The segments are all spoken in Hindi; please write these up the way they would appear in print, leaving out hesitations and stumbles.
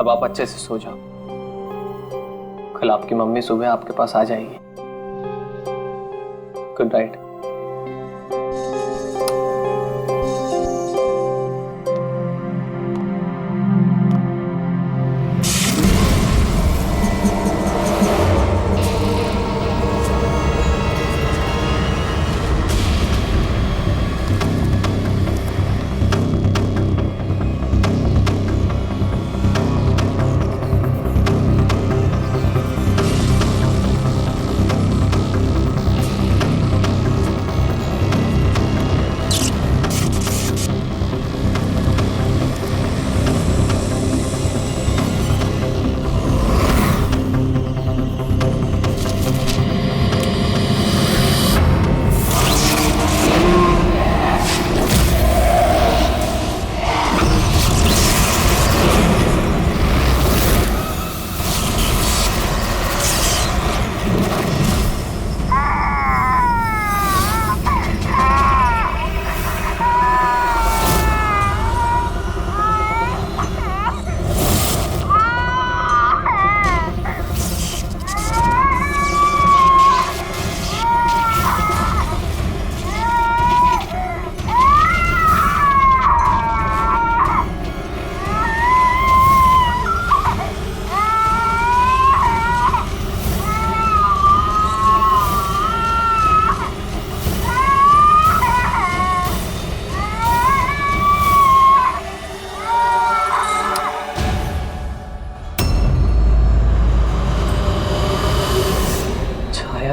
अब आप अच्छे से सो जाओ। कल आपकी मम्मी सुबह आपके पास आ जाएगी। Good night.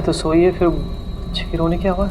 तो सोइए, फिर बच्चे की रोने की आवाज।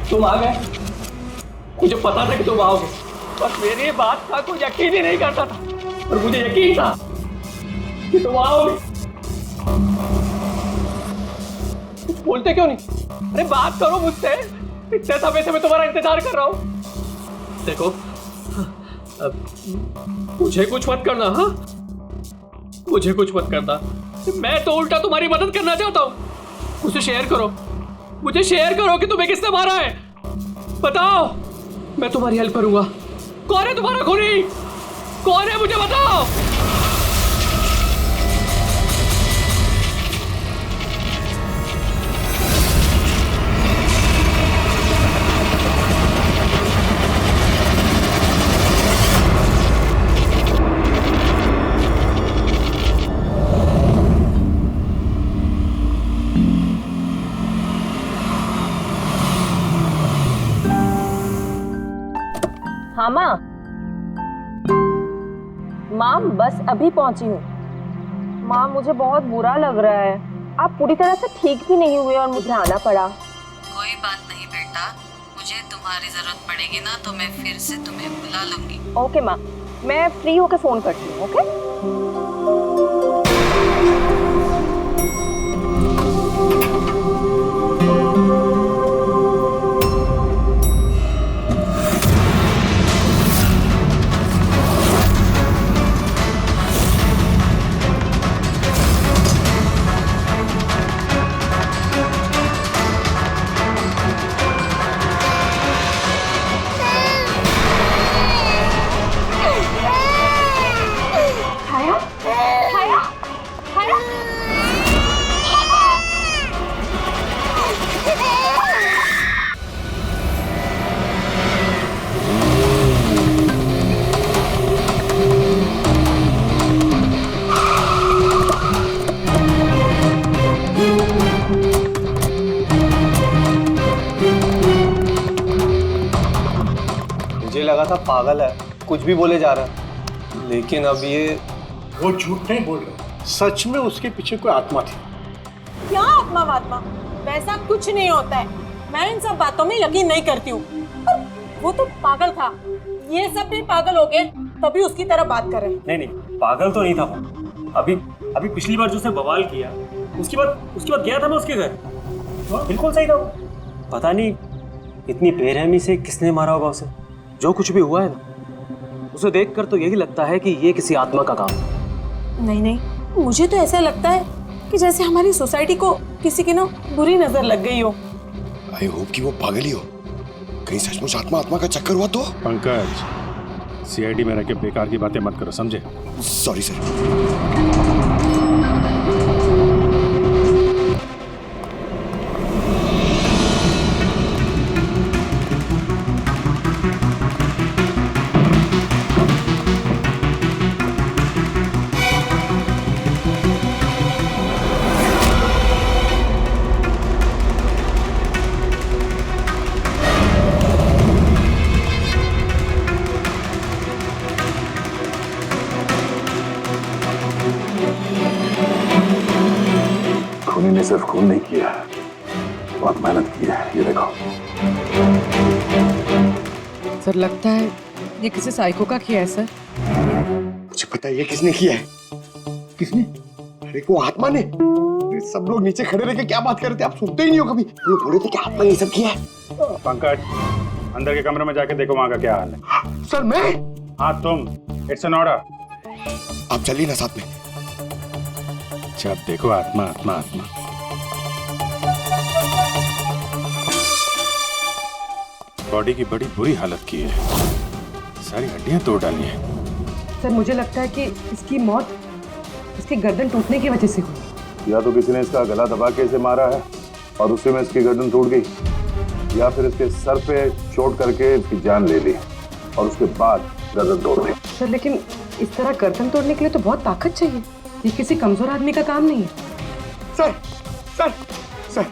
तुम आ गए, मुझे पता था कि तुम आओगे, बस मेरी बात का कोई यकीन ही नहीं करता था, और मुझे यकीन था कि तुम आओगे। कुछ बोलते क्यों नहीं? अरे बात करो मुझसे, इतने समय से मैं तुम्हारा इंतजार कर रहा हूं। देखो, मुझे कुछ मत करना। हाँ, मुझे कुछ मत करना, मैं तो उल्टा तुम्हारी मदद करना चाहता हूं। मुझे शेयर करो, मुझे शेयर करो कि तुम्हें किसने मारा है, बताओ, मैं तुम्हारी हेल्प करूंगा। कौन है तुम्हारा खूनी? कौन है, मुझे बताओ। हाँ माँ, माँ बस अभी पहुंची हूँ। माँ मुझे बहुत बुरा लग रहा है, आप पूरी तरह से ठीक भी नहीं हुए और मुझे आना पड़ा। कोई बात नहीं बेटा, मुझे तुम्हारी जरूरत पड़ेगी ना तो मैं फिर से तुम्हें बुला लूंगी। ओके माँ, मैं फ्री होकर फोन करती हूँ। ओके। लगा था पागल है, कुछ भी बोले जा रहा है, लेकिन अब ये वो झूठ नहीं बोल रहे, सच में उसके पीछे कोई आत्मा थी। क्या आत्मा वात्मा, वैसा कुछ नहीं होता है। मैं इन सब बातों में यकीन नहीं करती हूँ। वो तो पागल था, ये सब भी पागल हो गए तभी उसकी तरह बात कर रहे हैं। नहीं नहीं, पागल तो नहीं था वो। अभी पिछली बार जो उसने बवाल किया, उसके बाद गया था मैं उसके घर, बिल्कुल सही था वो। पता नहीं इतनी बेरहमी से किसने मारा होगा उसे। जो कुछ भी हुआ है ना, उसे देखकर तो यही लगता है कि ये किसी आत्मा का काम है। नहीं, मुझे तो ऐसा लगता है कि जैसे हमारी सोसाइटी को किसी की ना बुरी नजर लग गई हो। आई होप कि वो पागल ही हो, कहीं सचमुच आत्मा का चक्कर हुआ तो। पंकज, सीआईडी में रह के बेकार की बातें मत करो, समझे? Sorry sir. खूनी ने सिर्फ खून नहीं किया, बहुत मेहनत की है, ये देखो। सर लगता है ये किसी साइको का किया है सर। मुझे पता है ये किसने किया है। किसने? अरे को आत्मा ने। सब लोग नीचे खड़े रह के क्या बात कर रहे थे, आप सुनते ही नहीं हो कभी। लोग बोले थे कि आत्मा ने ये सब किया है। पंकज, अंदर के कमरे में जाके देखो वहां का क्या हाल है। सर मैं? हाँ तुम, इट्स एन ऑर्डर। आप चलिए ना साथ में। जब देखो आत्मा आत्मा आत्मा। बॉडी की बड़ी बुरी हालत की है, सारी हड्डियां तोड़ डाली हैं। सर मुझे लगता है कि इसकी मौत इसकी गर्दन टूटने की वजह से हुई। या तो किसी ने इसका गला दबा के इसे मारा है और उसी में इसकी गर्दन टूट गई, या फिर इसके सर पे चोट करके इसकी जान ले ली और उसके बाद गर्दन तोड़ दी। सर लेकिन इस तरह गर्दन तोड़ने के लिए तो बहुत ताकत चाहिए, ये किसी कमजोर आदमी का काम नहीं है। सर सर सर,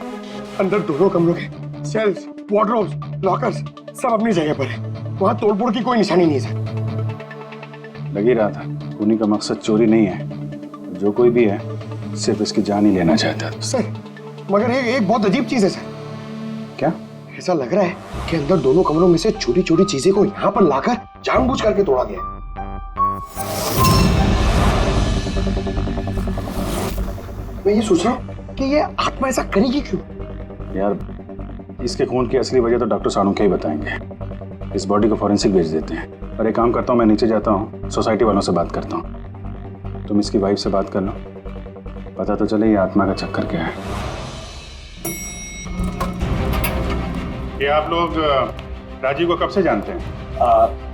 अंदर दोनों कमरों के सेल्स, वार्डरोब्स, लॉकर्स सब अपनी जगह पर है। वहाँ तोड़फोड़ की कोई निशानी नहीं है सर। लग ही रहा था, खूनी का मकसद चोरी नहीं है, जो कोई भी है सिर्फ इसकी जान ही लेना चाहता है। सर मगर एक बहुत अजीब चीज है सर। क्या? ऐसा लग रहा है कि अंदर दोनों कमरों में से छोटी छोटी चीजें को यहाँ पर लाकर जानबूझ करके तोड़ा गया। मैं ये सोच रहा हूँ कि ये आत्मा ऐसा करेगी क्यों? यार इसके खून की असली वजह तो डॉक्टर साणुखे ही बताएंगे। इस बॉडी को फॉरेंसिक भेज देते हैं। और एक काम करता हूँ, मैं नीचे जाता हूँ, सोसाइटी वालों से बात करता हूँ, तुम इसकी वाइफ से बात कर लो, पता तो चले ये आत्मा का चक्कर क्या है। ये आप लोग राजीव को कब से जानते हैं?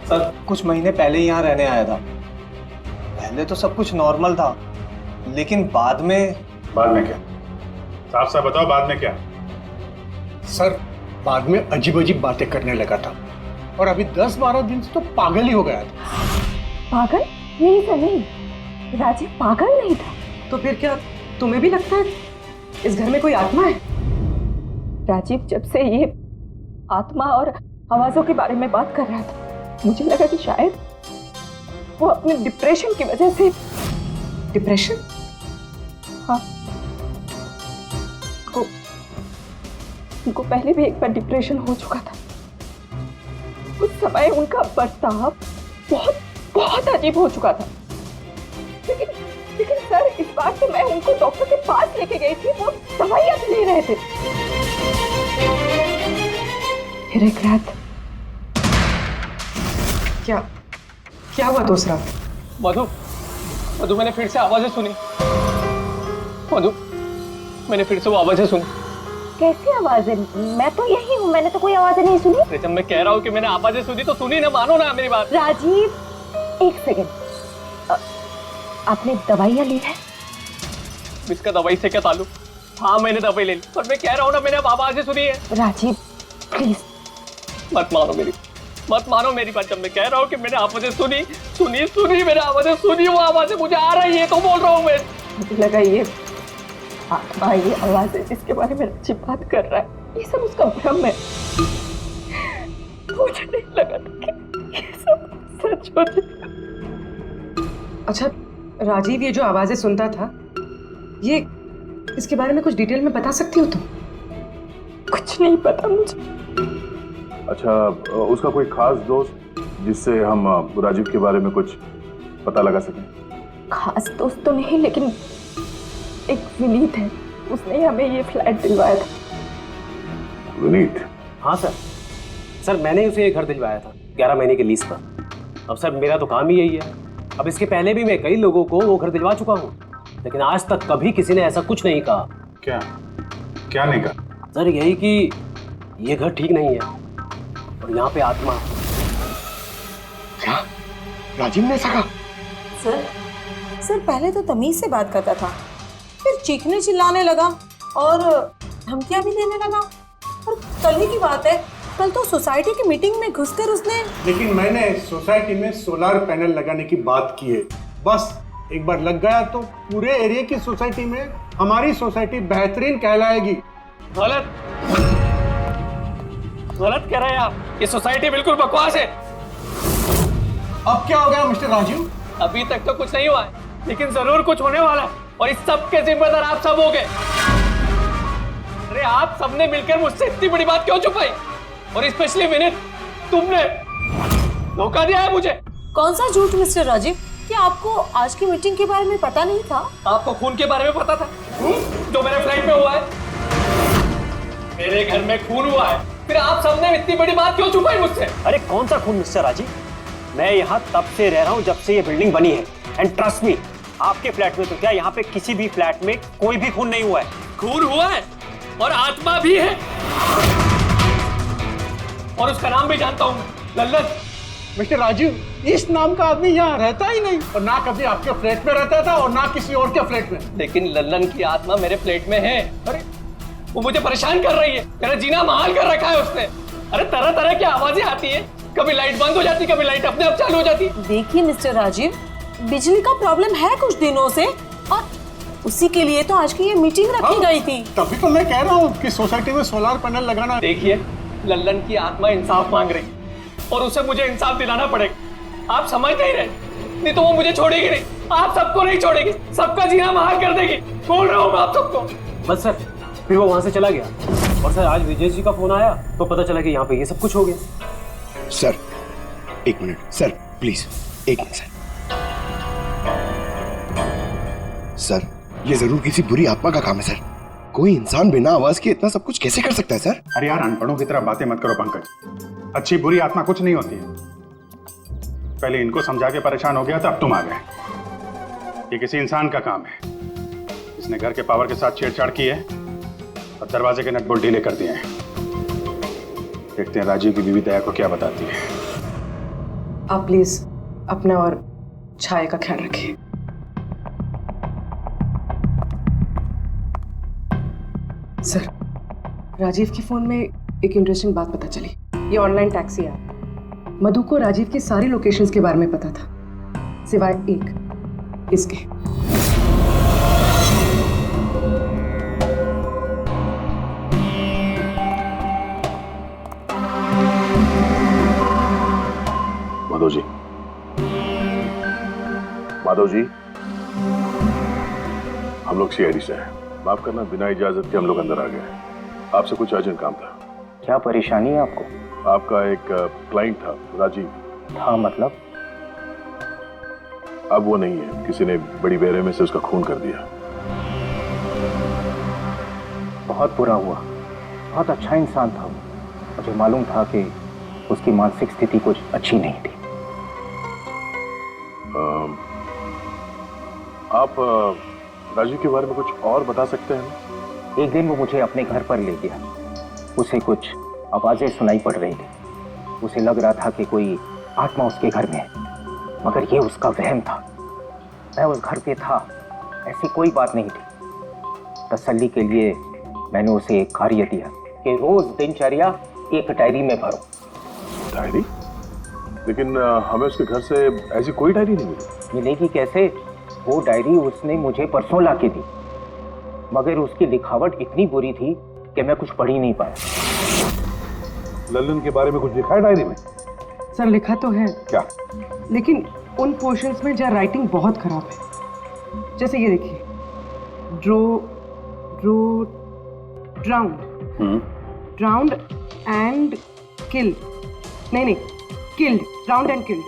सर कुछ महीने पहले ही यहाँ रहने आया था। पहले तो सब कुछ नॉर्मल था, लेकिन बाद में क्या? साफ साफ बताओ, बाद में क्या? सर बाद में अजीब अजीब बातें करने लगा था और अभी 10-12 दिन से तो पागल ही हो गया था। पागल? नहीं सर नहीं, राजीव पागल नहीं था। तो फिर क्या तुम्हें भी लगता है इस घर में कोई आत्मा है? राजीव जब से ये आत्मा और आवाजों के बारे में बात कर रहा था, मुझे लगा कि शायद वो अपने डिप्रेशन की वजह से। डिप्रेशन? हाँ, उनको पहले भी एक बार डिप्रेशन हो चुका था। उस समय उनका बर्ताव बहुत अजीब हो चुका था। लेकिन सर इस बार तो मैं उनको डॉक्टर के पास लेके गई थी, वो दवाइयां ले रहे थे। फिर एक रात क्या हुआ दूसरा? मधु मैंने फिर से आवाजें सुनी। मैंने फिर से वो आवाजें सुनी। कैसी आवाजें? मैं तो यही हूँ, मैंने तो कोई आवाजें नहीं सुनी। जब मैं कह रहा हूँ कि मैंने आवाजें सुनी तो सुनी ना, मानो ना मेरी बात। राजीव एक सेकंड, आपने दवाइयाँ ली है? इसका दवाई से क्या ताल्लुक? हाँ मैंने दवाई ले ली, पर मैं कह रहा हूँ ना मैंने अब आवाजें सुनी है। राजीव प्लीज मत मानो मेरी बात। जब मैं कह रहा हूँ कि मैंने आवाजें सुनी मैंने आवाजें सुनी, वो आवाजें मुझे आ रही है तो बोल रहा हूँ मैं। मुझे लगा ये आत्मा, ये आवाजें जिसके बारे में राजीव बात कर रहा है, ये सब उसका भ्रम है। मुझे नहीं लगा था सच हो जाए। अच्छा राजीव, ये जो आवाजें सुनता था, ये इसके बारे में कुछ डिटेल में बता सकती हो तुम? कुछ नहीं पता मुझे। अच्छा, उसका कोई खास दोस्त जिससे हम राजीव के बारे में कुछ पता लगा सकें? खास दोस्त तो नहीं, लेकिन एक विनीत है, उसने हमें ये फ्लैट दिलवाया था। विनीत? हाँ सर, मैंने उसे ये घर दिलवाया था 11 महीने के लीज पर। अब सर मेरा तो काम ही यही है। अब इसके पहले भी मैं कई लोगों को वो घर दिलवा चुका हूँ, लेकिन आज तक कभी किसी ने ऐसा कुछ नहीं कहा। क्या नहीं कहा? सर यही कि ये घर ठीक नहीं है और यहाँ पे आत्मा। क्या राजीव ने ऐसा कहा? सर पहले तो तमीज से बात करता था, फिर चीखने चिल्लाने लगा और धमकियां भी देने लगा। और कल ही की बात है, कल तो सोसाइटी की मीटिंग में घुसकर उसने। लेकिन मैंने सोसाइटी में सोलर पैनल लगाने की बात की है। बस एक बार लग गया तो पूरे एरिया की सोसाइटी में हमारी सोसाइटी बेहतरीन कहलाएगी। गलत कह रहे हैं आप। ये सोसाइटी बिल्कुल बकवास है। अब क्या हो गया मिस्टर राजीव? अभी तक तो कुछ नहीं हुआ है, लेकिन जरूर कुछ होने वाला है, और इस सब के जिम्मेदार आप सब हो गए। अरे आप सबने मिलकर मुझसे इतनी बड़ी बात क्यों छुपाई? और स्पेशली विनीत, तुमने धोखा दिया है मुझे। कौन सा झूठ मिस्टर राजीव? क्या आपको आज की मीटिंग के बारे में पता नहीं था? आपको खून के बारे में पता था जो मेरे फ्लाइट में हुआ है? मेरे घर में खून हुआ है, फिर आप सबने इतनी बड़ी बात क्यों छुपाई मुझसे? अरे कौन सा खून मिस्टर राजीव? मैं यहाँ तब से रह रहा हूँ जब से ये बिल्डिंग बनी है, एंड ट्रस्ट मी, आपके फ्लैट में तो क्या, यहाँ पे किसी भी फ्लैट में कोई भी खून नहीं हुआ है। खून हुआ है और आत्मा भी है, और उसका नाम भी जानता हूँ, लल्लन। मिस्टर राजीव, इस नाम का आदमी यहाँ रहता ही नहीं, और ना कभी आपके फ्लैट में रहता था और ना किसी और के फ्लैट में। लेकिन लल्लन की आत्मा मेरे फ्लैट में है। अरे वो मुझे परेशान कर रही है, मेरा जीना महाल कर रखा है उसने। अरे तरह तरह की आवाजें आती है, कभी लाइट बंद हो जाती, कभी लाइट अपने आप चालू हो जाती। देखिए मिस्टर राजीव, बिजली का प्रॉब्लम है कुछ दिनों से, और उसी के लिए तो आज की ये मीटिंग रखी गई थी। तभी तो मैं कह रहा हूँ कि सोसाइटी में सोलर पैनल लगाना। देखिए, लल्लन की आत्मा इंसाफ मांग रही और उसे मुझे इंसाफ दिलाना पड़ेगा। आप समझ नहीं रहे, नहीं तो वो मुझे छोड़ेगी नहीं, आप सबको नहीं छोड़ेगी, सबका जीना महाल कर देगी। बोल रहा हूँ मैं आप सबको। बस सर, फिर वो वहां से चला गया, और सर आज विजय जी का फोन आया तो पता चला कि यहाँ पे ये सब कुछ हो गया। सर एक मिनट सर, प्लीज एक मिनट सर, ये जरूर किसी बुरी आत्मा का काम है सर। कोई इंसान बिना आवाज के इतना सब कुछ कैसे कर सकता है सर? अरे यार, अनपढ़ों की तरह बातें मत करो पंकज। अच्छी बुरी आत्मा कुछ नहीं होती है। पहले इनको समझा के परेशान हो गया था, अब तुम आ गए। ये किसी इंसान का काम है, इसने घर के पावर के साथ छेड़छाड़ की है और दरवाजे के नट बोल्ट ढीले कर दिए हैं। देखते हैं राजीव की बीवी दया को क्या बताती है। आप प्लीज अपना और छाया का ख्याल रखिए। सर, राजीव के फोन में एक इंटरेस्टिंग बात पता चली। ये ऑनलाइन टैक्सी ऐप, मधु को राजीव की सारी लोकेशंस के बारे में पता था, सिवाय एक, इसके। माधव जी, माधव जी, हम लोग सीआईडी से हैं। माफ करना, बिना इजाजत के हम लोग अंदर आ गए। आपसे कुछ अर्जेंट काम था। क्या परेशानी है आपको? आपका एक क्लाइंट था, राजीव। हाँ मतलब? अब वो नहीं है, किसी ने बड़ी बेरहमी से उसका खून कर दिया। बहुत बुरा हुआ। बहुत अच्छा इंसान था। मुझे मालूम था कि उसकी मानसिक स्थिति कुछ अच्छी नहीं थी। आप राजीव के बारे में कुछ और बता सकते हैं? एक दिन वो मुझे अपने घर पर ले गया। उसे कुछ आवाजें सुनाई पड़ रही थी। उसे लग रहा था कि कोई आत्मा उसके घर में है, मगर ये उसका वहम था। मैं उस घर पे था, ऐसी कोई बात नहीं थी। तसल्ली के लिए मैंने उसे एक कार्य दिया कि रोज दिनचर्या एक डायरी में भरो। डायरी? लेकिन हमें उसके घर से ऐसी कोई डायरी नहीं मिली। मिलेगी कैसे? वो डायरी उसने मुझे परसों ला के दी, मगर उसकी लिखावट इतनी बुरी थी कि मैं कुछ पढ़ ही नहीं पाया। लल्लन के बारे में कुछ लिखा है डायरी में? सर लिखा तो है। क्या? लेकिन उन पोर्शंस में जहाँ राइटिंग बहुत खराब है, जैसे ये देखिए, ड्राउंड एंड किल, नहीं killed, drowned and killed.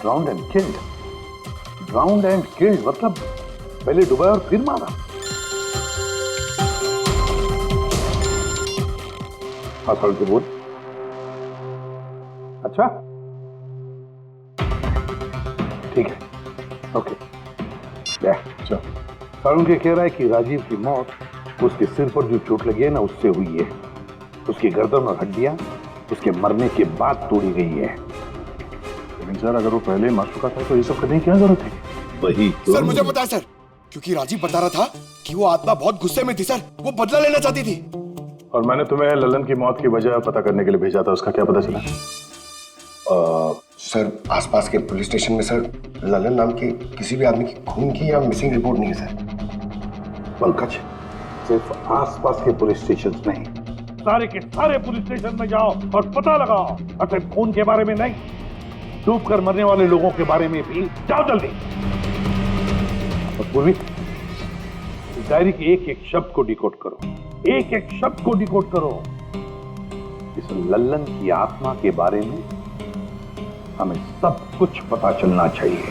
Drowned and killed, drowned and killed मतलब पहले डुबाया और फिर मारा। हाँ खोल के बोल। अच्छा ठीक है, ओके। चलो, सारुण के कह रहा है कि राजीव की मौत उसके सिर पर जो चोट लगी है ना उससे हुई है। उसकी गर्दन और हड्डियां उसके मरने के बाद तोड़ी गई है। लेकिन सर अगर वो पहले ही मर चुका था तो ये सब करने की क्या जरूरत है? वही तो। सर मुझे पता है सर, क्योंकि राजीव बता रहा था कि वो आत्मा बहुत गुस्से में थी सर, वो बदला लेना चाहती थी। और मैंने तुम्हें ललन की मौत की वजह पता करने के लिए भेजा था, उसका क्या पता चला? सर आसपास के पुलिस स्टेशन में सर ललन नाम के किसी भी आदमी की खून की या मिसिंग रिपोर्ट नहीं है सर। पंकज, सिर्फ आसपास के पुलिस स्टेशन नहीं, सारे के सारे पुलिस स्टेशन में जाओ और पता लगाओ। सिर्फ खून के बारे में नहीं, डूब कर मरने वाले लोगों के बारे में भी जाओ जल्दी। और पूर्वी, इस डायरी के एक एक शब्द को डिकोड करो, एक एक शब्द को डिकोड करो। इस लल्लन की आत्मा के बारे में हमें सब कुछ पता चलना चाहिए।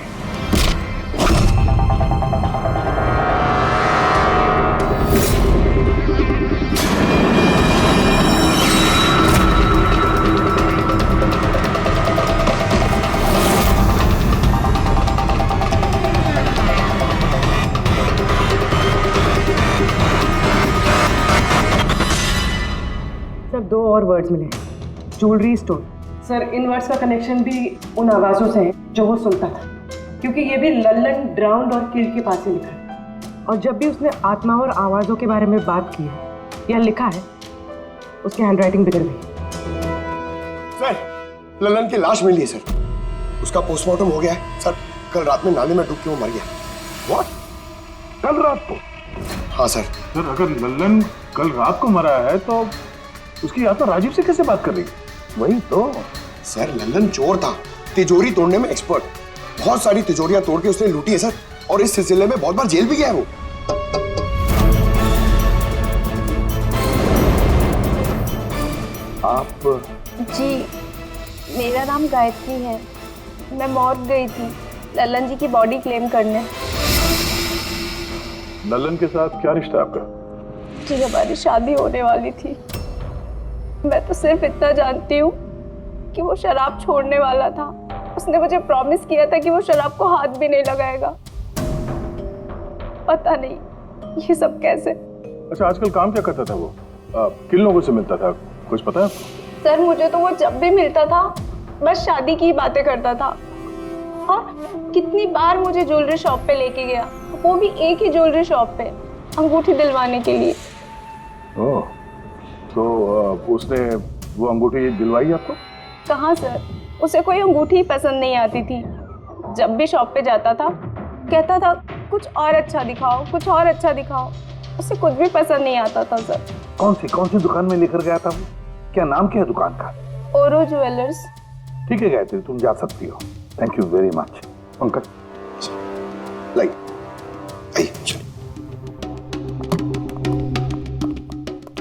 सर 2 और वर्ड्स मिले, ज्वेलरी स्टोर। सर इन वर्ड्स का कनेक्शन भी उन आवाज़ों से है जो वो सुनता था, क्योंकि ये भी लल्लन ड्राउंड और किल्ड के पास से लिखा है। और जब भी उसने आत्मा और आवाज़ों के बारे में बात की है या लिखा है, उसकी हैंडराइटिंग बिगड़ गई। सर ललन की लाश मिली है सर, उसका पोस्टमार्टम हो गया है सर। कल रात में नाले में डूब के वो मर गया। व्हाट? कल रात को? हाँ सर। सर अगर लल्लन कल रात को मरा है तो उसकी आत्मा राजीव से कैसे बात कर रही? वही तो सर, लल्लन चोर था, तिजोरी तोड़ने में एक्सपर्ट। बहुत सारी तिजोरियां तोड़ के उसने लूटी है सर, और इस सिलसिले में बहुत बार जेल भी गया है वो। आप? जी मेरा नाम गायत्री है, मैं मौत गई थी लल्लन जी की बॉडी क्लेम करने। लल्लन के साथ क्या रिश्ता आपका? जी हमारी शादी होने वाली थी। मैं तो सिर्फ इतना जानती हूँ कि वो शराब छोड़ने वाला था। उसने मुझे प्रॉमिस किया था कि वो शराब को हाथ भी नहीं लगाएगा। पता नहीं ये सब कैसे। अच्छा आजकल काम क्या करता था वो? किन लोगों से मिलता था, कुछ पता है आपको? सर मुझे तो वो जब भी मिलता था बस शादी की बातें करता था, और कितनी बार मुझे ज्वेलरी शॉप पे लेके गया, वो भी एक ही ज्वेलरी शॉप पे, अंगूठी दिलवाने के लिए। ओह, तो उसने वो अंगूठी दिलवाई आपको? कहाँ सर, उसे कोई अंगूठी पसंद नहीं आती थी। जब भी शॉप पे जाता था कहता था कुछ और अच्छा दिखाओ, कुछ और अच्छा दिखाओ। उसे कुछ भी पसंद नहीं आता था सर। कौन सी दुकान में लेकर गया था वो? क्या नाम क्या है दुकान का? ओरो ज्वेलर्स। ठीक है गायत्री, तुम जा सकती हो। Thank you very much. Pankaj like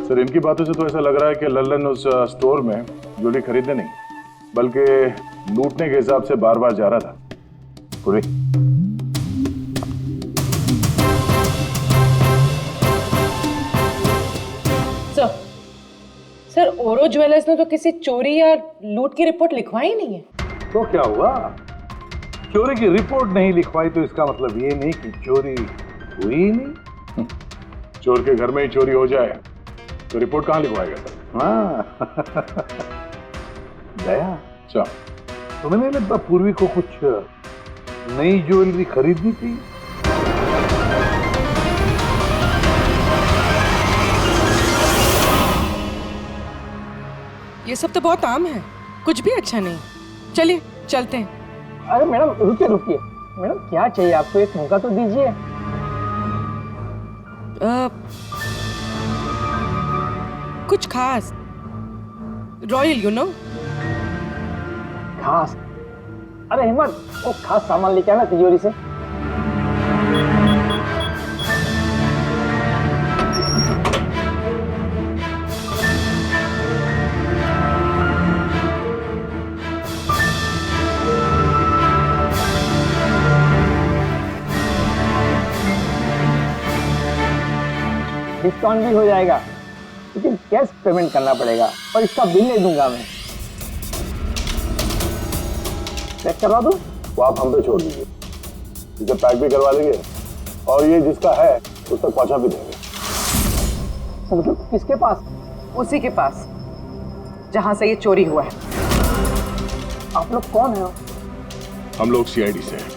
sir इनकी बातों से तो ऐसा लग रहा है कि लल्लन उस स्टोर में ज्वेलरी खरीदने नहीं बल्कि लूटने के हिसाब से बार बार जा रहा था। पूरी सर ओरो ज्वेलर्स ने तो किसी चोरी या लूट की रिपोर्ट लिखवाई नहीं है। तो क्या हुआ? चोरी की रिपोर्ट नहीं लिखवाई तो इसका मतलब ये नहीं कि चोरी हुई नहीं। चोर के घर में ही चोरी हो जाए तो रिपोर्ट कहाँ लिखवाएगा सर? हाँ दया, अच्छा तुम्हें नहीं लगता पूर्वी को कुछ नई ज्वेलरी खरीदनी थी? ये सब तो बहुत आम है, कुछ भी अच्छा नहीं। चलिए चलते हैं। अरे मैडम रुकिए रुकिए, मैडम क्या चाहिए आपको, एक मौका तो दीजिए। कुछ खास, रॉयल यू नो। खास? अरे हिम्मत, वो खास सामान लेके आना तिजोरी से। डिस्काउंट भी हो जाएगा, लेकिन कैश पेमेंट करना पड़ेगा और इसका बिल ले दूंगा मैं। चेक करवा दूं? वो आप हम पे छोड़ दीजिए, इसे पैक भी करवा देंगे और ये जिसका है उस तक पहुंचा भी देंगे। मतलब किसके पास? उसी के पास जहां से ये चोरी हुआ है। आप लोग कौन है? हम लोग सीआईडी से हैं।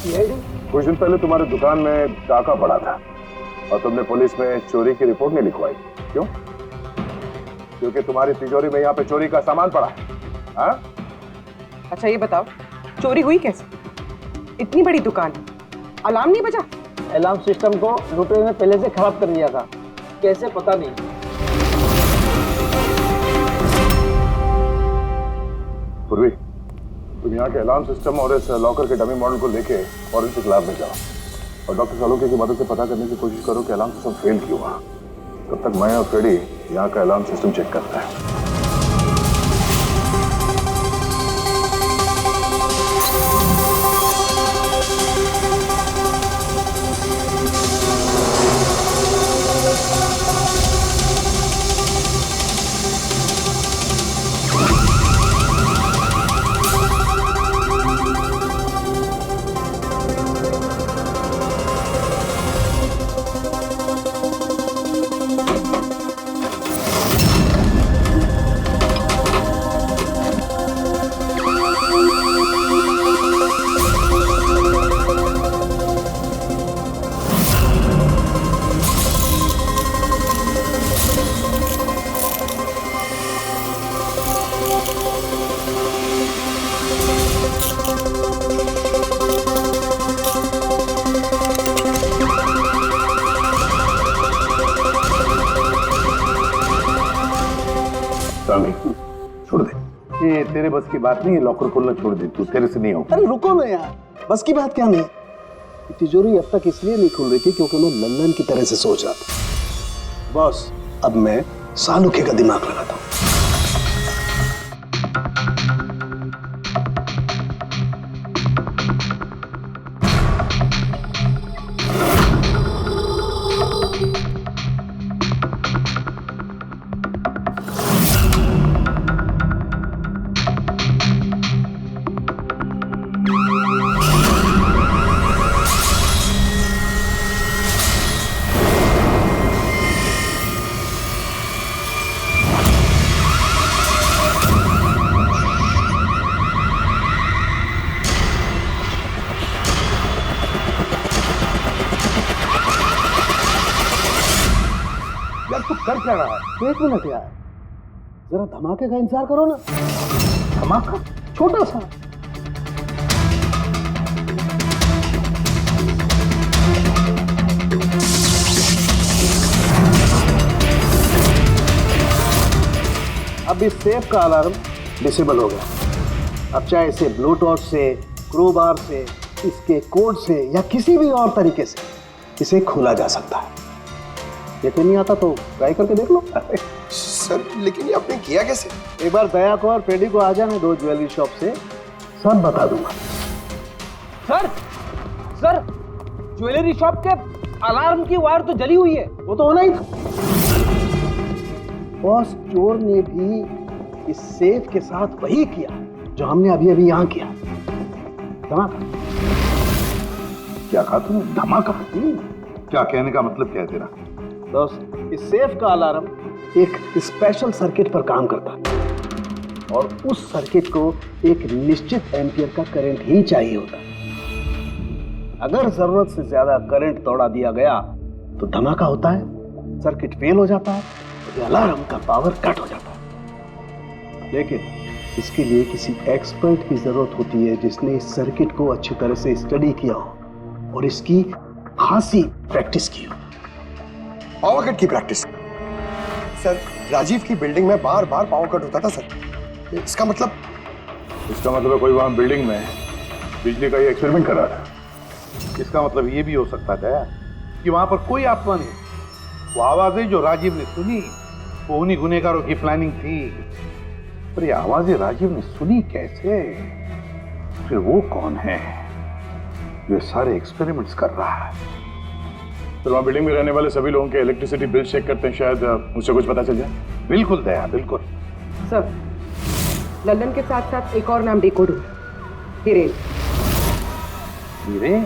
सीआईडी? कुछ दिन पहले तुम्हारी दुकान में डाका पड़ा था और तुमने पुलिस में चोरी की रिपोर्ट नहीं लिखवाई, क्यों? क्योंकि तुम्हारी तिजोरी में यहाँ पे चोरी का सामान पड़ा है। हाँ? अच्छा ये बताओ, चोरी हुई कैसे? इतनी बड़ी दुकान, अलार्म नहीं बजा? अलार्म सिस्टम को लुटेरे ने पहले से खराब कर दिया था, कैसे पता नहीं। पूर्वी, तुम यहाँ के अलार्म सिस्टम और इस लॉकर के डमी मॉडल को लेके फॉरेंसिक लैब में जाओ और डॉक्टर सालुंके की मदद से पता करने की कोशिश करो कि अलार्म सिस्टम फेल क्यों हुआ। तब तक मैं और फ्रेडी यहाँ का अलार्म सिस्टम चेक करता है। छोड़ दे, ये तेरे बस की बात नहीं है, लॉकर खोलना छोड़ दे, तू तेरे से नहीं होगा। अरे रुको ना यार, बस की बात क्या नहीं। तिजोरी अब तक इसलिए नहीं खुल रही थी क्योंकि मैं लल्लन की तरह से सोच रहा था। बॉस, अब मैं सालुके का दिमाग लगाता हूँ। तू कर क्या रहा है? एक मिनट यार, जरा धमाके का इंतजार करो ना। धमाका? छोटा सा। अब इस सेफ का अलार्म डिसेबल हो गया। अब चाहे इसे ब्लूटूथ से, क्रोबार से, इसके कोड से या किसी भी और तरीके से इसे खोला जा सकता है। यकीन नहीं आता तो ट्राई करके देख लो। सर लेकिन ये आपने किया कैसे? एक बार दया को और पेडी को आ जाने दो ज्वेलरी शॉप से, सब बता दूंगा। सर ज्वेलरी शॉप के अलार्म की वायर तो जली हुई है। वो तो होना ही था। बॉस, चोर ने भी इस सेफ के साथ वही किया जो हमने अभी अभी यहाँ किया। धमाका। क्या कहा तुमने? धमाका? क्या कहने का मतलब क्या है तेरा? दोस्त, इस सेफ का अलार्म एक स्पेशल सर्किट पर काम करता है और उस सर्किट को एक निश्चित एम्पियर का करंट ही चाहिए होता है। अगर जरूरत से ज्यादा करंट तोड़ा दिया गया तो धमाका होता है, सर्किट फेल हो जाता है, तो अलार्म का पावर कट हो जाता है। लेकिन इसके लिए किसी एक्सपर्ट की जरूरत होती है जिसने इस सर्किट को अच्छी तरह से स्टडी किया हो और इसकी खासी प्रैक्टिस की हो। पावर कट की प्रैक्टिस? सर, राजीव की बिल्डिंग में बार बार पावर कट होता था सर। इसका मतलब इसका मतलब है कोई वहां बिल्डिंग में बिजली का ये एक्सपेरिमेंट कर रहा था। इसका मतलब ये भी हो सकता है कि वहां पर कोई आत्मा नहीं। वो आवाजें जो राजीव ने सुनी वो उन्हीं गुनहगारों की प्लानिंग थी। पर ये आवाजें राजीव ने सुनी कैसे? फिर वो कौन है जो सारे एक्सपेरिमेंट्स कर रहा है? तो वहाँ बिल्डिंग में रहने वाले सभी लोगों के इलेक्ट्रिसिटी बिल चेक करते हैं, शायद उससे कुछ पता चल जाए। बिल्कुल दया, बिल्कुल। सर, लल्लन के साथ साथ एक और नाम डिकोड हुआ, हिरेन। हिरेन?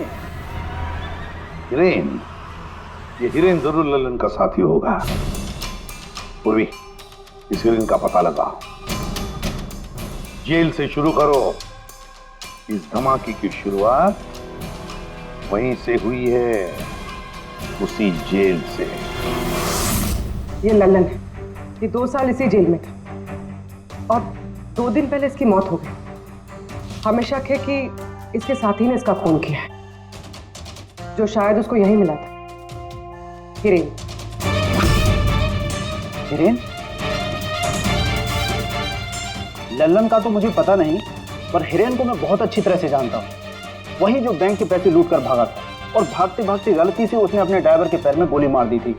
हिरेन? ये हिरेन जरूर लल्लन का साथी होगा। पूर्वी, इस हिरेन का पता लगाओ। जेल से शुरू करो। इस धमाके की शुरुआत वहीं से हुई है, उसी जेल से। ये लल्लन है। ये 2 साल इसी जेल में था और 2 दिन पहले इसकी मौत हो गई। हमें शक है कि इसके साथी ने इसका खून किया है, जो शायद उसको यहीं मिला था। हिरेन। हिरेन? लल्लन का तो मुझे पता नहीं, पर हिरेन को मैं बहुत अच्छी तरह से जानता हूँ। वही जो बैंक के पैसे लूट कर भागा था और भागते भागते गलती से उसने अपने ड्राइवर के पैर में गोली मार दी थी।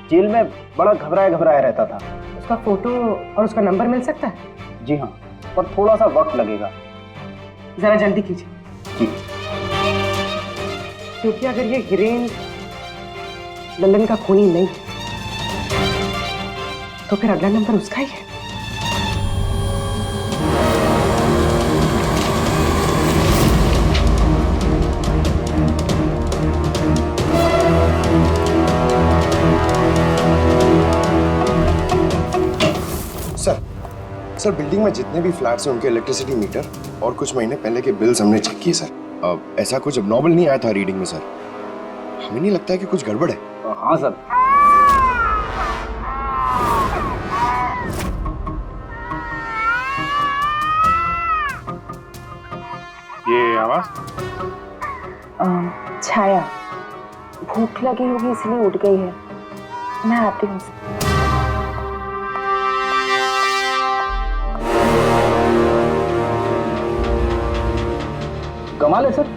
जेल में बड़ा घबराया रहता था। उसका फोटो और उसका नंबर मिल सकता है? जी हाँ, पर थोड़ा सा वक्त लगेगा। जरा जल्दी कीजिए। जी। क्योंकि अगर ये हिरेन लल्लन का खूनी नहीं तो फिर अगला नंबर उसका ही है। सर बिल्डिंग में जितने भी फ्लैट्स हैं उनके इलेक्ट्रिसिटी मीटर और कुछ महीने पहले के बिल्स हमने चेक किए सर। ऐसा कुछ abnormal नहीं आया था रीडिंग में सर। हमें नहीं लगता है कि कुछ गड़बड़ है। हाँ सर। ये आवाज? छाया, भूख लगी होगी इसलिए उठ गई है। मैं आती हूँ। कमाल है सर,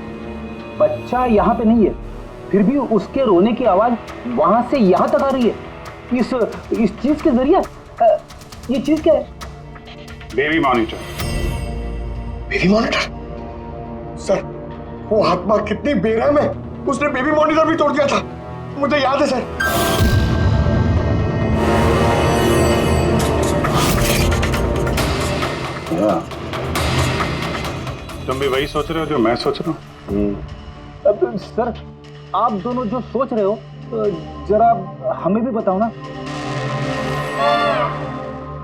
बच्चा यहाँ पे नहीं है, फिर भी उसके रोने की आवाज वहां से यहाँ तक आ रही है। इस चीज के जरिए ये चीज क्या है? Baby monitor. Baby monitor? Sir वो आत्मा कितनी बेरहम है, उसने बेबी मॉनिटर भी तोड़ दिया था, मुझे याद है सर। तुम भी वही सोच रहे हो जो मैं सोच रहा हूँ? अब सर, आप दोनों जो सोच रहे हो जरा हमें भी बताओ ना।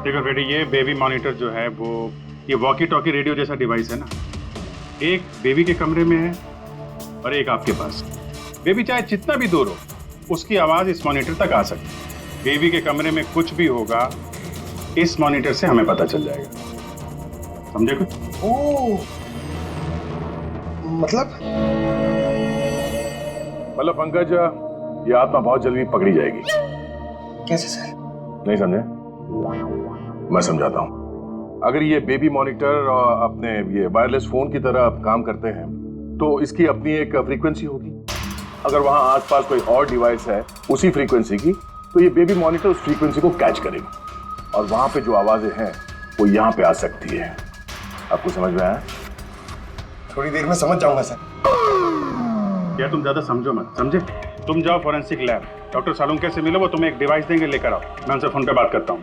देखो बेटी, ये बेबी मॉनिटर जो है वो ये वॉकी टॉकी रेडियो जैसा डिवाइस है ना। एक बेबी के कमरे में है और एक आपके पास। बेबी चाहे जितना भी दूर हो, उसकी आवाज इस मॉनिटर तक आ सकती है। बेबी के कमरे में कुछ भी होगा, इस मॉनिटर से हमें पता चल जाएगा। समझे कुछ? ओह, मतलब पंकज, ये आत्मा बहुत जल्दी पकड़ी जाएगी। कैसे सर? नहीं समझे? मैं समझाता हूँ। अगर ये बेबी मॉनिटर अपने ये वायरलेस फोन की तरह काम करते हैं तो इसकी अपनी एक फ्रीक्वेंसी होगी। अगर वहां आसपास कोई और डिवाइस है उसी फ्रीक्वेंसी की, तो ये बेबी मॉनिटर उस फ्रीक्वेंसी को कैच करेगा और वहां पे जो आवाजें हैं वो यहाँ पे आ सकती है। आपको समझ में आया? थोड़ी देर में समझ जाऊंगा सर। क्या तुम ज्यादा समझो मत, समझे? तुम जाओ फॉरेंसिक लैब, डॉक्टर सालुंके से मिलो, वो तुम्हें एक डिवाइस देंगे, लेकर आओ। मैं उनसे फोन पे बात करता हूँ।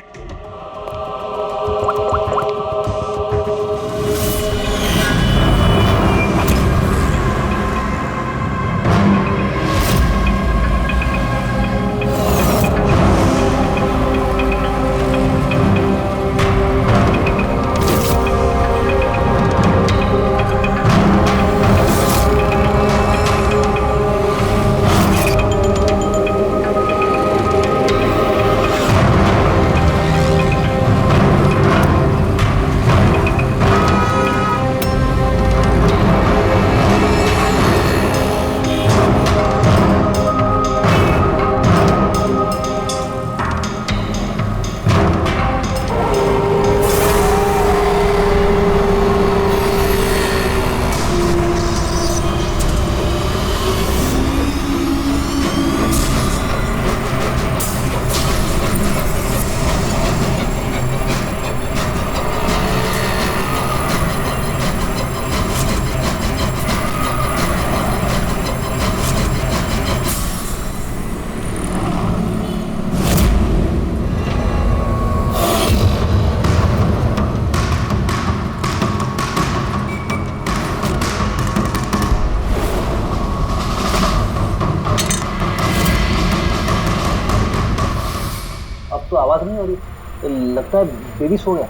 बात नहीं हो रही, लगता है बेबी सो गया।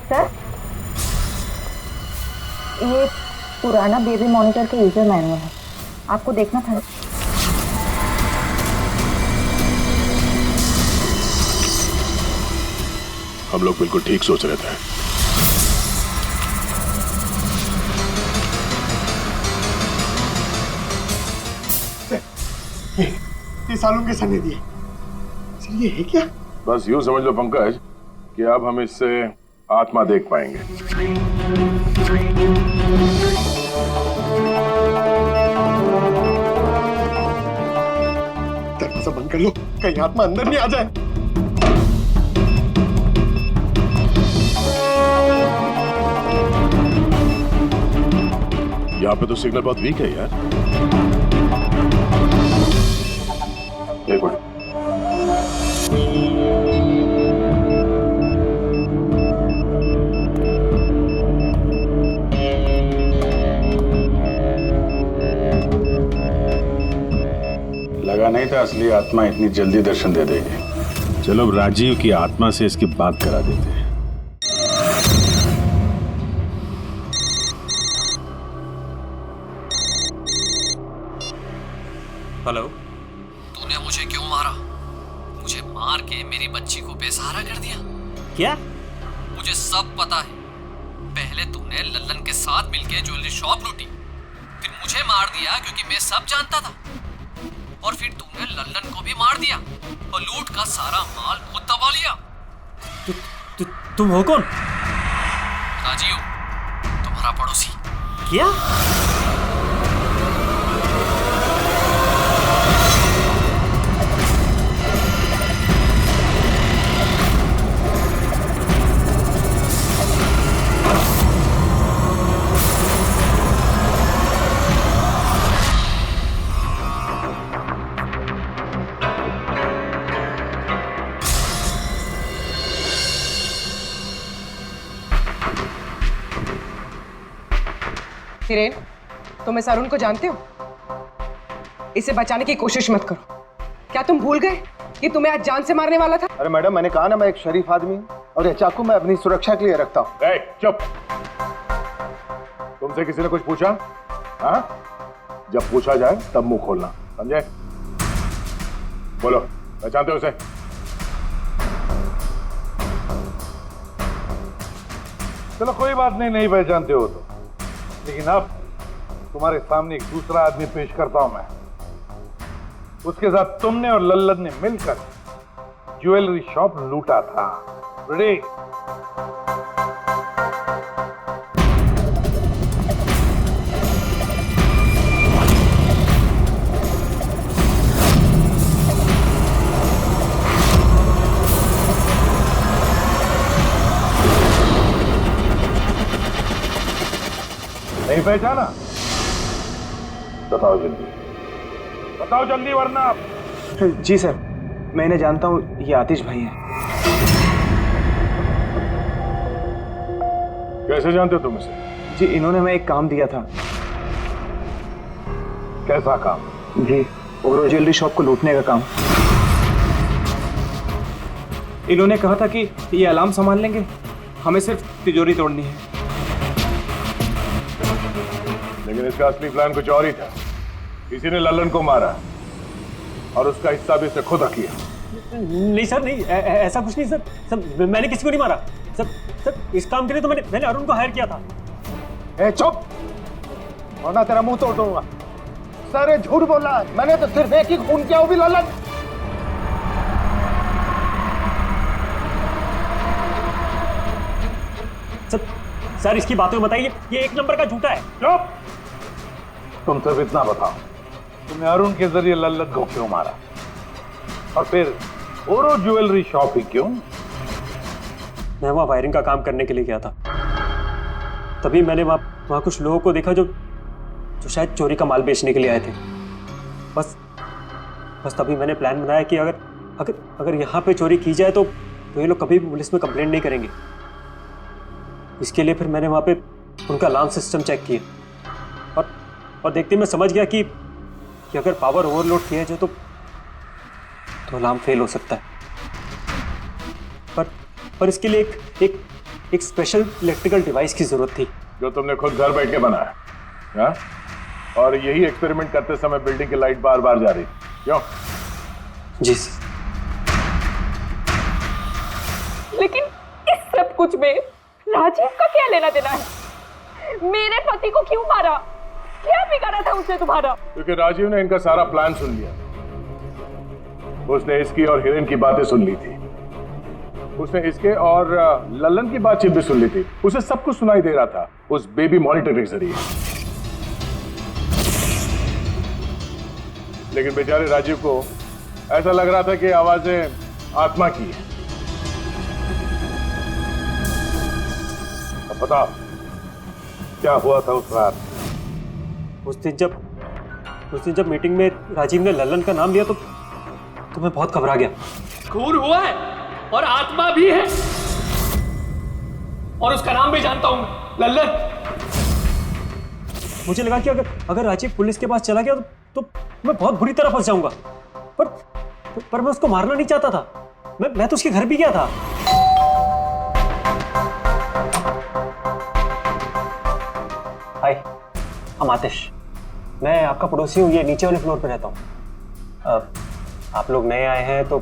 सर, ये पुराना बेबी मॉनिटर का यूजर मैनुअल है, आपको देखना था। हम लोग बिल्कुल ठीक सोच रहे थे। ये सालों के सने दिए सर, ये है क्या? बस यूं समझ लो पंकज कि अब हम इससे आत्मा देख पाएंगे। दरवाजा बंद कर लो, कहीं आत्मा अंदर नहीं आ जाए। यहाँ पे तो सिग्नल बहुत वीक है यार। एक मिनट। लगा नहीं था असली आत्मा इतनी जल्दी दर्शन दे देगी। चलो अब राजीव की आत्मा से इसकी बात करा देते हैं। हेलो। तूने मुझे क्यों मारा? मुझे मार के मेरी बच्ची को बेसहारा कर दिया। क्या? मुझे सब पता है। पहले तूने लल्लन के साथ मिलकर ज्वेलरी शॉप लूटी, फिर मुझे मार दिया क्योंकि मैं सब जानता था, और फिर तूने लल्लन को भी मार दिया और लूट का सारा माल खुद दबा लिया। तुम हो कौन? राजीव, तुम्हारा पड़ोसी। क्या? हिरेन, तुम इस अरुण को जानते हो? इसे बचाने की कोशिश मत करो। क्या तुम भूल गए कि तुम्हें आज जान से मारने वाला था? अरे मैडम, मैंने कहा ना मैं एक शरीफ आदमी हूँ, और ये चाकू मैं अपनी सुरक्षा के लिए रखता हूँ। चुप। तुमसे किसी ने कुछ पूछा? हाँ? जब पूछा जाए तब मुंह खोलना, समझे? बोलो, पहचानते हो उसे? चलो कोई बात नहीं, नहीं पहचानते हो तो, लेकिन अब तुम्हारे सामने एक दूसरा आदमी पेश करता हूं मैं। उसके साथ तुमने और लल्लन ने मिलकर ज्वेलरी शॉप लूटा था। रेडी? नहीं पहचाना? बताओ जल्दी, बताओ जल्दी, वरना। जी सर, मैं इन्हें जानता हूँ, ये आतिश भाई हैं। कैसे जानते हो तुम इसे? जी, इन्होंने हमें एक काम दिया था। कैसा काम? जी, ओरो ज्वेलरी शॉप को लूटने का काम। इन्होंने कहा था कि ये अलार्म संभाल लेंगे, हमें सिर्फ तिजोरी तोड़नी है। लेकिन इसका असली प्लान कुछ और ही था। किसी ने लल्लन को मारा और उसका हिस्सा भी इसे खुद किया। नहीं सर, नहीं, ऐसा कुछ नहीं सर। सर, मैंने किसी को नहीं मारा। सर, इस काम के लिए तो मैंने अरुण को हायर किया था। ए चुप, वरना तेरा मुंह तोड़ दूंगा। सर, ये झूठ बोल रहा है। मैंने तो सिर्फ एक ही खून किया, वो भी लल्लन। सर, इसकी बातें बताइए, ये एक नंबर का झूठा है। चुप! तुम सिर्फ इतना बताओ, तुमने अरुण के जरिए लल्लन को क्यों मारा, और फिर ओरो ज्वेलरी शॉप ही क्यों? मैं वहाँ वायरिंग का काम करने के लिए गया था। तभी मैंने वहाँ कुछ लोगों को देखा जो शायद चोरी का माल बेचने के लिए आए थे। बस तभी मैंने प्लान बनाया कि अगर यहाँ पे चोरी की जाए तो ये लोग कभी भी पुलिस में कंप्लेंट नहीं करेंगे। इसके लिए फिर मैंने वहाँ पे उनका अलार्म सिस्टम चेक किया, और देखते मैं समझ गया कि अगर पावर ओवरलोड किया जाए तो अलार्म फेल हो सकता है। और इसके लिए एक स्पेशल इलेक्ट्रिकल डिवाइस की जरूरत थी जो तुमने खुद घर बैठ के बनाया, हाँ? और यही एक्सपेरिमेंट करते समय बिल्डिंग की लाइट बार बार जा रही, क्यों? जी। लेकिन इस सब कुछ में राजीव का क्या लेना देना है? मेरे पति को क्यों मारा? क्या बिगाड़ा था उसने तुम्हारा? क्योंकि राजीव ने इनका सारा प्लान सुन लिया। उसने इसकी और हिरेन की बातें सुन ली थी। उसने इसके और लल्लन की बातचीत भी सुन ली थी। उसे सब कुछ सुनाई दे रहा था उस बेबी मॉनिटर के जरिए। लेकिन बेचारे राजीव को ऐसा लग रहा था कि आवाजें आत्मा की है। अब बताओ क्या हुआ था उस रात? उस दिन जब मीटिंग में राजीव ने लल्लन का नाम लिया तो मैं बहुत घबरा गया। खून हुआ है और आत्मा भी है, और उसका नाम भी जानता हूं, लल्लन। मुझे लगा कि अगर राजीव पुलिस के पास चला गया तो मैं बहुत बुरी तरह फंस जाऊंगा। पर मैं उसको मारना नहीं चाहता था। मैं तो उसके घर भी गया था। हाय, हम आतिश। मैं आपका पड़ोसी हूँ, ये नीचे वाले फ्लोर पे रहता हूँ। आप लोग नए आए हैं तो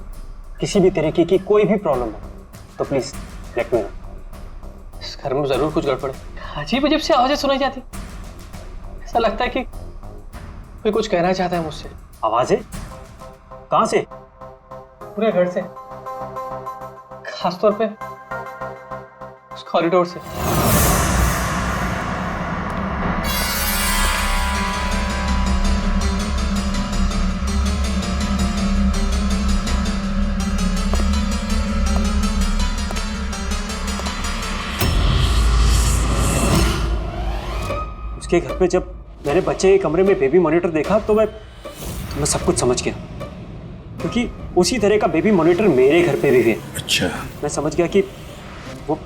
किसी भी तरीके की कोई भी प्रॉब्लम हो तो प्लीज लेट मी नो। इस घर में जरूर कुछ गड़बड़ है। अजीब अजीब से आवाजें सुनाई जाती, ऐसा लगता है कि कोई कुछ कहना चाहता है मुझसे। आवाजें? कहां से? पूरे घर से, खासतौर पे उस कॉरिडोर से। उसके घर पे जब मैंने बच्चे के कमरे में बेबी मॉनिटर देखा तो मैं सब कुछ समझ गया, क्योंकि उसी तरह का बेबी मॉनिटर मेरे घर पे भी है। अच्छा। मैं समझ गया कि वो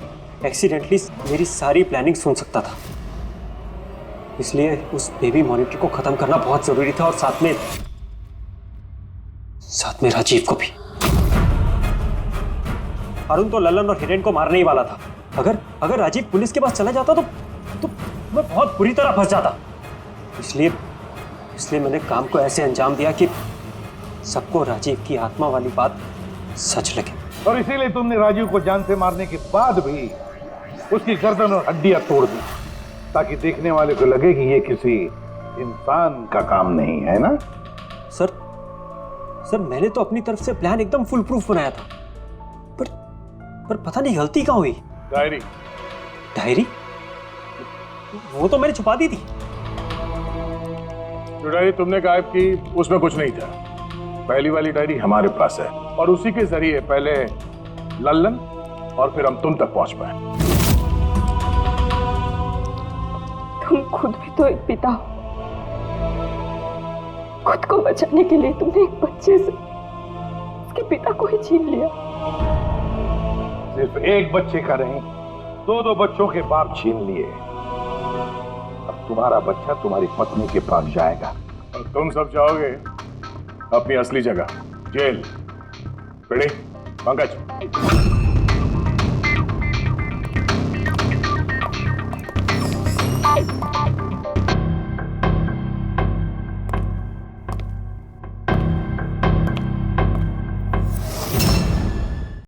एक्सीडेंटली मेरी सारी प्लानिंग सुन सकता था, इसलिए उस बेबी मॉनिटर को खत्म करना बहुत जरूरी था, और साथ में राजीव को भी। अरुण तो लल्लन और हिरेन को मारने ही वाला था। अगर राजीव पुलिस के पास चला जाता तो मैं बहुत बुरी तरह फंस जाता। इसलिए मैंने काम को ऐसे अंजाम दिया कि सबको राजीव की आत्मा वाली बात सच लगे। और इसीलिए तुमने राजीव को जान से मारने के बाद भी उसकी गर्दन और हड्डियां तोड़ दी, ताकि देखने वाले को लगे कि ये किसी इंसान का काम नहीं है ना? सर मैंने तो अपनी तरफ से प्लान एकदम फुल प्रूफ बनाया था, पर पता नहीं गलती कहाँ हुई। डायरी? वो तो मैंने छुपा दी थी। जो डायरी तुमने गायब की उसमें कुछ नहीं था। पहली वाली डायरी हमारे पास है, और उसी के जरिए पहले लल्लन और फिर हम तुम तक पहुंच पाए। तुम खुद भी तो एक पिता हो। खुद को बचाने के लिए तुमने एक बच्चे से उसके पिता को ही छीन लिया। सिर्फ एक बच्चे का नहीं, दो बच्चों के बाप छीन लिए। अब तुम्हारा बच्चा तुम्हारी पत्नी के पास जाएगा और तुम सब जाओगे अपनी असली जगह, जेल। पंकज